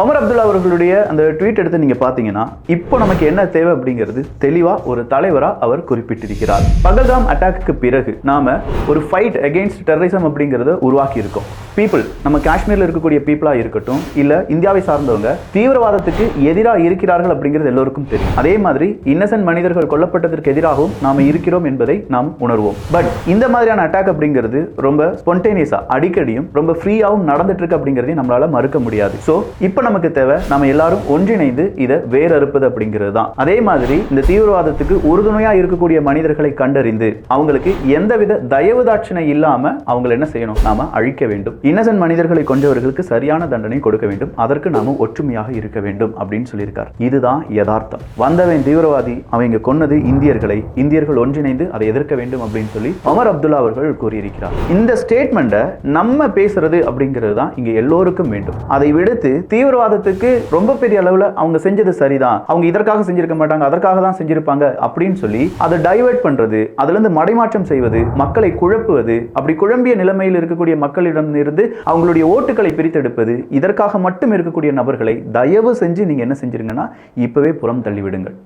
Omar Abdullah அவர்களுடைய அந்த tweet எடுத்து நீங்க பாத்தீங்கன்னா இப்போ நமக்கு என்ன தேவை அப்படிங்கிறது தெளிவா ஒரு தலைவரா அவர் குறிப்பிட்டிருக்கிறார். பகல்காம் அட்டாக்கு பிறகு நாம ஒரு ஃபைட் அகைன்ஸ்ட் டெரரிசம் அப்படிங்கறத உருவாக்கி இருக்கோம். பீப்புள் நம்ம காஷ்மீர்ல இருக்கக்கூடிய பீப்புளா இருக்கட்டும் இல்ல இந்தியாவை சார்ந்தவங்க தீவிரவாதத்துக்கு எதிராக இருக்கிறார்கள் அப்படிங்கிறது எல்லோருக்கும் தெரியும். அதே மாதிரி இன்னசென்ட் மனிதர்கள் கொல்லப்பட்டதற்கு எதிராகவும் நாம இருக்கிறோம் என்பதை நாம் உணர்வோம். பட் இந்த மாதிரியான அட்டாக் அப்படிங்கிறது ரொம்ப ஸ்பான்டேனியஸா அடிக்கடியும் ரொம்ப ஃப்ரீயாவும் நடந்துட்டு இருக்கு அப்படிங்கறதை நம்மளால மறுக்க முடியாது. சோ இப்போ நமக்கு தேவை நம்ம எல்லாரும் ஒன்றிணைந்து இதை வேறறுப்பது அப்படிங்கிறது தான். அதே மாதிரி இந்த தீவிரவாதத்துக்கு உறுதுணையா இருக்கக்கூடிய மனிதர்களை கண்டறிந்து அவங்களுக்கு எந்தவித தயவுதாட்சணை இல்லாம அவங்களை என்ன செய்யணும், நாம அழிக்க வேண்டும். இன்னசென்ட் மனிதர்களை கொண்டவர்களுக்கு சரியான தண்டனை கொடுக்க வேண்டும். அதற்கு நாம ஒற்றுமையாக இருக்க வேண்டும் அப்படின்னு சொல்லியிருக்கார். இதுதான் யதார்த்தம். வந்தவன் தீவிரவாதி, அவங்க கொன்னது இந்தியர்களை, இந்தியர்கள் ஒன்றிணைந்து அதை எதிர்க்க வேண்டும் அப்படின்னு சொல்லி ஒமர் அப்துல்லா அவர்கள் கூறியிருக்கிறார். இந்த ஸ்டேட்மெண்ட்டை நம்ம பேசுறது அப்படிங்கிறது தான் இங்க எல்லோருக்கும் வேண்டும். அதை விடுத்து தீவிரவாதத்துக்கு ரொம்ப பெரிய அளவுல அவங்க செஞ்சது சரிதான், அவங்க இதற்காக செஞ்சிருக்க மாட்டாங்க, அதற்காக தான் செஞ்சிருப்பாங்க அப்படின்னு சொல்லி அதை டைவர்ட் பண்றது, அதுல இருந்து மடைமாற்றம் செய்வது, மக்களை குழப்புவது, அப்படி குழம்பிய நிலைமையில் இருக்கக்கூடிய மக்களிடம் இருந்து அவங்களுடைய ஓட்டுகளை பிரித்தெடுப்பது, இதற்காக மட்டும் இருக்கக்கூடிய நபர்களை தயவு செஞ்சு நீங்க என்ன செஞ்சிருங்கன்னா இப்பவே புறம் தள்ளிவிடுங்கள்.